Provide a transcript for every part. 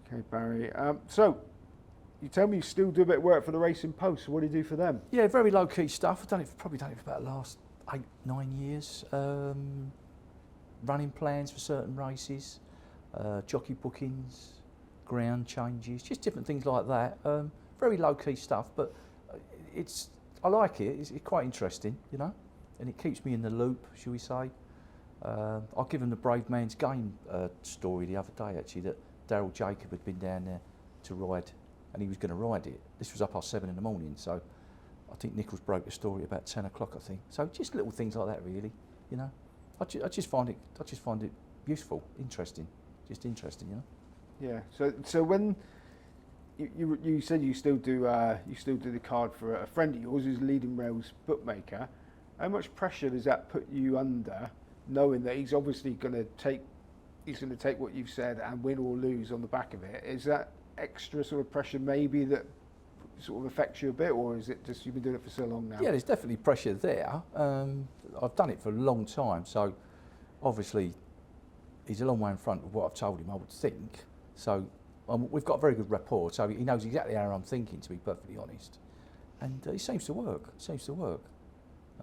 Okay, Barry. So, you tell me you still do a bit of work for the Racing Post. So what do you do for them? Yeah, very low key stuff. Probably done it for about the last 8-9 years. Running plans for certain races, jockey bookings, ground changes, just different things like that. Very low key stuff, but I like it. It's quite interesting, you know, and it keeps me in the loop, shall we say. I'll give him the Brave Man's Game story the other day, actually, that Daryl Jacob had been down there to ride, and he was going to ride it. This was up past 7 in the morning, so I think Nichols broke the story about 10 o'clock, I think. So just little things like that, really, you know. I just find it useful, interesting, just interesting, you know. Yeah. So when you said you still do the card for a friend of yours who's a leading rails bookmaker, how much pressure does that put you under, knowing that he's obviously going to take what you've said and win or lose on the back of it? Is that extra sort of pressure maybe that sort of affects you a bit, or is it just you've been doing it for so long now? Yeah, there's definitely pressure there. I've done it for a long time, so obviously he's a long way in front of what I've told him, I would think. So we've got a very good rapport, so he knows exactly how I'm thinking, to be perfectly honest. And it seems to work,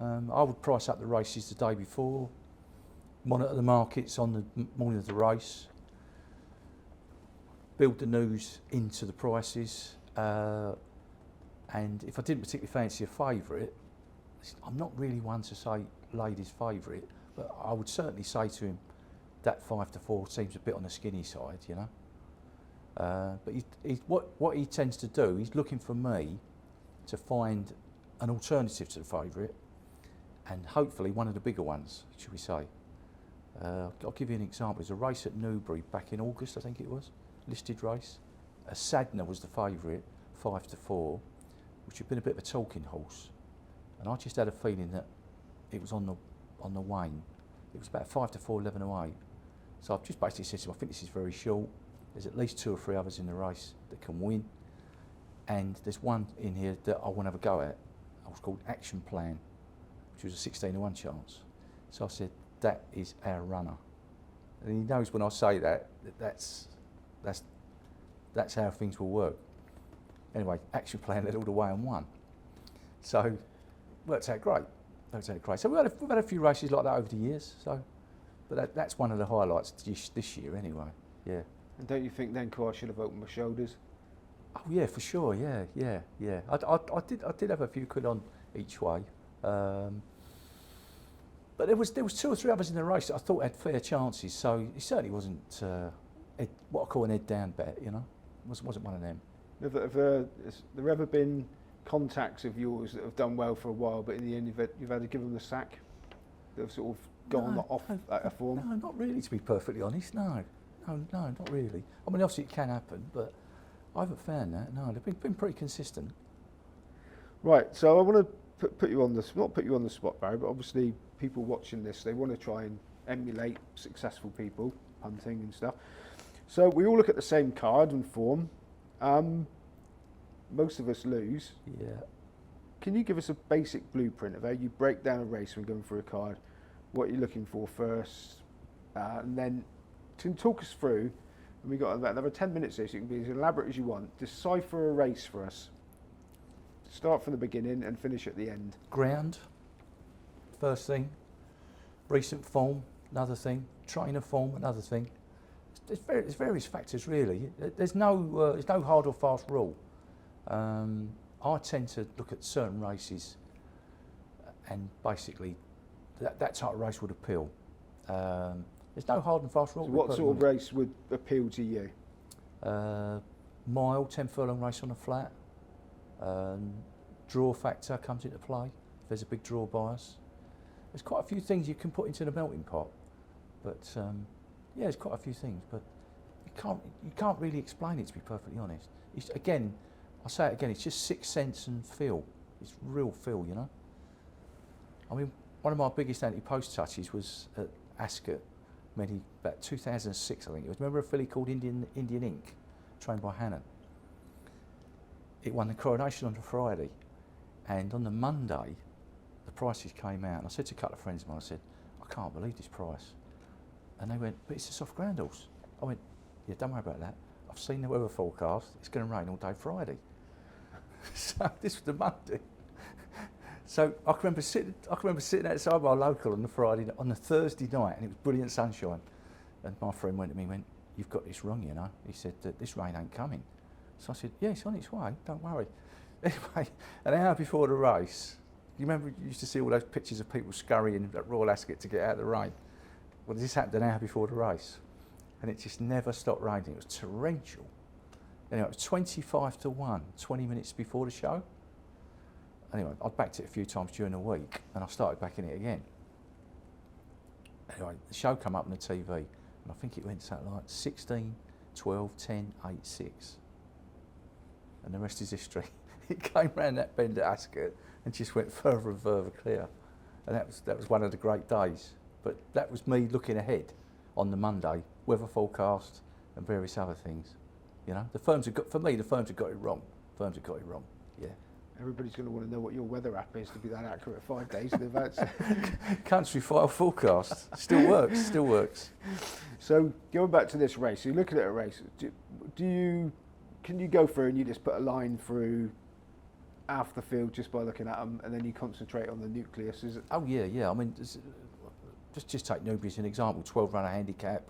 I would price up the races the day before, monitor the markets on the morning of the race, build the news into the prices, and if I didn't particularly fancy a favourite, I'm not really one to say ladies' favourite, but I would certainly say to him that 5-4 seems a bit on the skinny side, you know. But what he tends to do, he's looking for me to find an alternative to the favourite, and hopefully one of the bigger ones, should we say. I'll give you an example. There's a race at Newbury back in August, I think it was, listed race. A Sadner was the favourite, 5-4, which had been a bit of a talking horse, and I just had a feeling that it was on the wane. It was about 5-4, 11-8. So I've just basically said to him, I think this is very short. There's at least 2 or 3 others in the race that can win, and there's one in here that I want to have a go at. It was called Action Plan, which was a 16-1 chance. So I said, that is our runner. And he knows when I say that's how things will work. Anyway, Action Plan led all the way and won. So worked out great. So we've had a few races like that over the years. So, but that's one of the highlights this year anyway. Yeah. And don't you think then, I should have opened my shoulders? Oh yeah, for sure. Yeah. I did have a few quid on each way. But there was 2 or 3 others in the race that I thought had fair chances. So it certainly wasn't what I call an head down bet. You know, wasn't one of them. Have there ever been contacts of yours that have done well for a while, but in the end you've had to give them the sack? That have sort of gone off a form? No, not really, to be perfectly honest. No, not really. I mean, obviously it can happen, but I haven't found that. No, they've been pretty consistent. Right. So I want to put you on not put you on the spot, Barry, but obviously people watching this, they want to try and emulate successful people, punting and stuff. So we all look at the same card and form. Most of us lose. Yeah. Can you give us a basic blueprint of how you break down a race when going through a card, what you're looking for first, and then to talk us through, and we've got about another 10 minutes here, so you can be as elaborate as you want. Decipher a race for us. Start from the beginning and finish at the end. Ground, first thing. Recent form, another thing. Trainer form, another thing. There's various factors really. There's no hard or fast rule. I tend to look at certain races, and basically that type of race would appeal. There's no hard and fast rule. So what sort of race would appeal to you? Mile, 10 furlong race on a flat. Draw factor comes into play if there's a big draw bias. There's quite a few things you can put into the melting pot, but yeah, there's quite a few things, but you can't really explain it, to be perfectly honest. I'll say it again, it's just 6 sense and feel. It's real feel, you know. I mean, one of my biggest anti-post touches was at Ascot, about 2006, I think it was. Remember a filly called Indian Ink, trained by Hannon? It won the coronation on the Friday, and on the Monday, the prices came out, and I said to a couple of friends of mine, I said, I can't believe this price. And they went, but it's a soft ground horse. I went, yeah, don't worry about that. I've seen the weather forecast. It's going to rain all day Friday. So this was the Monday. So I can remember sitting outside my local on the Thursday night, and it was brilliant sunshine. And my friend went to me and went, "You've got this wrong, you know." He said that this rain ain't coming. So I said, "Yeah, it's on its way. Don't worry." Anyway, an hour before the race, you remember you used to see all those pictures of people scurrying at Royal Ascot to get out of the rain. Well, this happened an hour before the race, and it just never stopped raining. It was torrential. Anyway, it was 25-1, 20 minutes before the show. Anyway, I backed it a few times during the week, and I started backing it again. Anyway, the show came up on the TV, and I think it went something like 16, 12, 10, 8, 6. And the rest is history. It came round that bend at Ascot and just went further and further clear. And that was one of the great days. But that was me looking ahead on the Monday, weather forecast and various other things. You know, the firms have got it wrong. Firms have got it wrong, yeah. Everybody's going to want to know what your weather app is to be that accurate 5 days in advance. Country file forecast still works. So going back to this race, you're looking at a race. Can you go through and you just put a line through half the field just by looking at them, and then you concentrate on the nucleus? Is it? Oh yeah. I mean, just take Newbury as an example. 12-runner handicap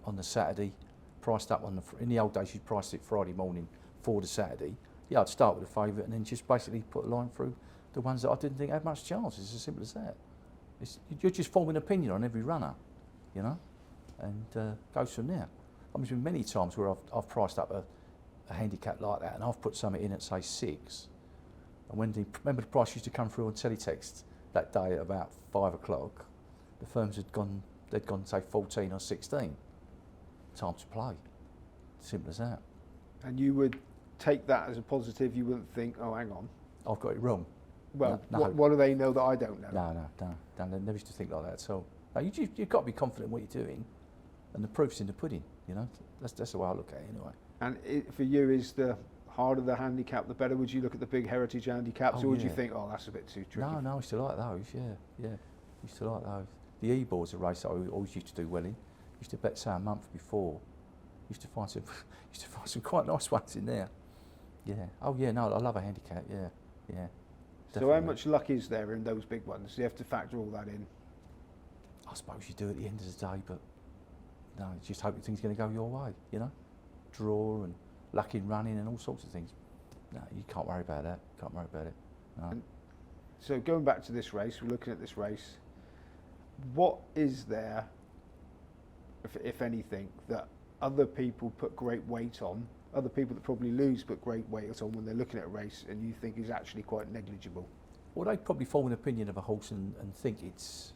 on the Saturday, priced up in the old days you'd price it Friday morning for the Saturday. Yeah, I'd start with a favourite and then just basically put a line through the ones that I didn't think had much chance. It's as simple as that. You're just forming an opinion on every runner, you know, and goes from there. I mean, there's been many times where I've priced up a handicap like that, and I've put something in at say 6. And remember the price used to come through on teletext that day at about 5 o'clock. The firms they'd gone say 14 or 16. Time to play. Simple as that. And you would take that as a positive. You wouldn't think, oh, hang on, I've got it wrong. Well, no. What do they know that I don't know? No. They never used to think like that at all. No, you've got to be confident in what you're doing, and the proof's in the pudding. You know, that's the way I look at it anyway. And for you, is the harder the handicap, the better? Would you look at the big heritage handicaps, or would you think, oh, that's a bit too tricky? No, I used to like those. Yeah. Used to like those. The E-board's a race I always used to do well in. Used to bet say a month before. Used to find some quite nice ones in there. Yeah. Oh yeah. No, I love a handicap. Yeah. So Definitely. how much luck is there in those big ones? You have to factor all that in. I suppose you do at the end of the day, but no, just hope things are going to go your way. You know, draw and luck in running and all sorts of things. No, you can't worry about that. No. And so going back to this race, we're looking at this race. What is there, if anything, that other people put great weight on, other people that probably lose put great weight on when they're looking at a race, and you think is actually quite negligible? Well, they probably form an opinion of a horse and think it's...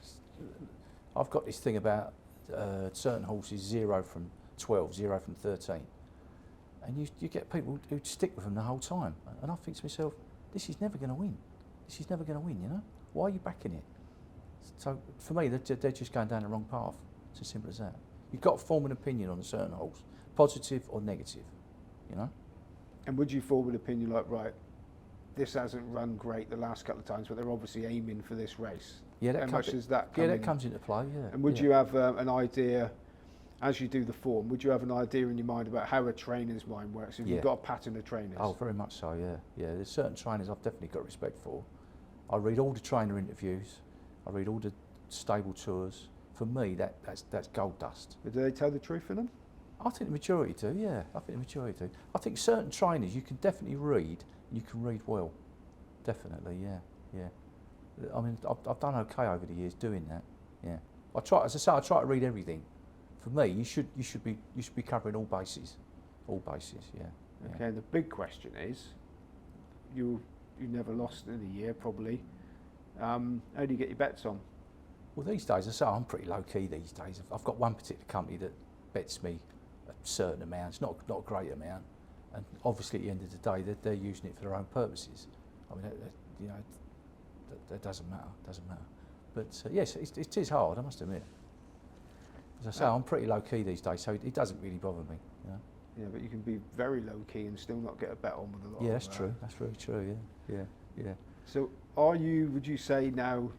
I've got this thing about certain horses 0 from 12, 0 from 13. And you get people who stick with them the whole time. And I think to myself, this is never going to win. You know? Why are you backing it? So for me, they're just going down the wrong path. It's as simple as that. You've got to form an opinion on a certain horse, positive or negative, you know? And would you form an opinion like, right, this hasn't run great the last couple of times, but they're obviously aiming for this race? Yeah, How much does that come in? that comes into play, yeah. And would you have an idea, as you do the form, would you have an idea in your mind about how a trainer's mind works? If you've got a pattern of trainers? Oh, very much so, yeah. There's certain trainers I've definitely got respect for. I read all the trainer interviews. I read all the stable tours. For me, that's gold dust. But do they tell the truth in them? I think the majority do, yeah. I think certain trainers you can definitely read, and you can read well. Definitely, yeah. I mean, I've done okay over the years doing that, yeah. I try to read everything. For me, you should be covering all bases, yeah. Okay, and the big question is, you never lost in a year probably. How do you get your bets on? Well, these days, I say I'm pretty low key these days. I've got one particular company that bets me a certain amount. It's not a great amount, and obviously at the end of the day, they're using it for their own purposes. I mean, you know, that doesn't matter. But yes, it is hard. I must admit. As I say, I'm pretty low key these days, so it doesn't really bother me. You know? Yeah, but you can be very low key and still not get a bet on with a lot. Yeah, that's true. That's very true. Yeah. So, would you say now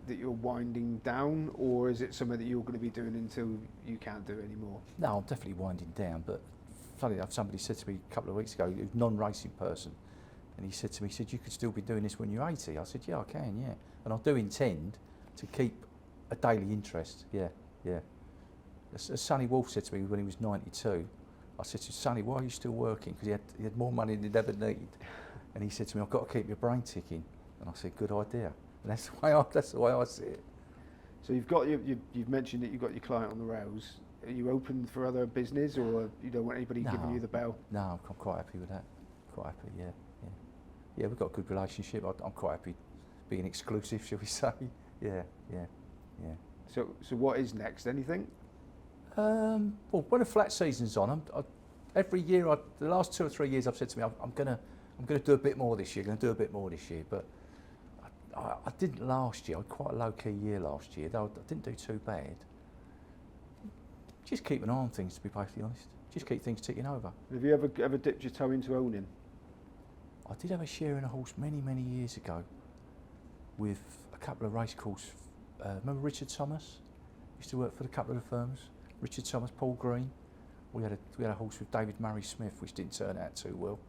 that you're winding down, or is it something that you're going to be doing until you can't do it anymore? No, I'm definitely winding down, but funny enough, somebody said to me a couple of weeks ago, he was a non-racing person, and he said to me, he said, you could still be doing this when you're 80. I said, yeah, I can, yeah. And I do intend to keep a daily interest, yeah. As Sonny Wolf said to me when he was 92, I said to him, Sonny, why are you still working? Because he had more money than he'd ever need. And he said to me, I've got to keep your brain ticking. And I said, good idea. And that's the way I see it. So you've mentioned that you've got your client on the rails. Are you open for other business, or you don't want anybody giving you the bell? No, I'm quite happy with that. Quite happy, yeah. Yeah, we've got a good relationship. I'm quite happy being exclusive, shall we say? Yeah. So what is next? Anything? Well, when a flat season's on, every year, the last 2 or 3 years, I've said to me, I'm going to do a bit more this year. But I didn't last year. I had quite a low-key year last year, though I didn't do too bad. Just keep an eye on things, to be perfectly honest. Just keep things ticking over. Have you ever dipped your toe into owning? I did have a share in a horse many years ago with a couple of race course. Remember Richard Thomas? Used to work for a couple of the firms. Richard Thomas, Paul Green. We had a horse with David Murray Smith, which didn't turn out too well.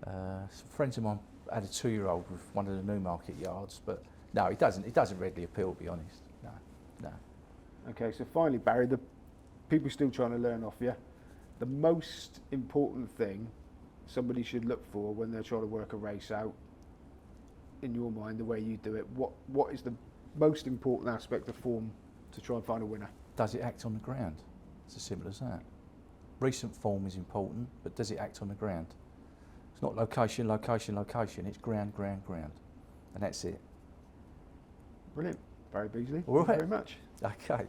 Some friends of mine had a 2-year-old with one of the Newmarket yards, but no, it doesn't readily appeal, to be honest. No. Okay, so finally, Barry, the people still trying to learn off you. The most important thing somebody should look for when they're trying to work a race out, in your mind, the way you do it, what is the most important aspect of form to try and find a winner? Does it act on the ground? It's as simple as that. Recent form is important, but does it act on the ground? It's not location, it's ground. And that's it. Brilliant. Barry Beasley, All right. thank you very much. Okay.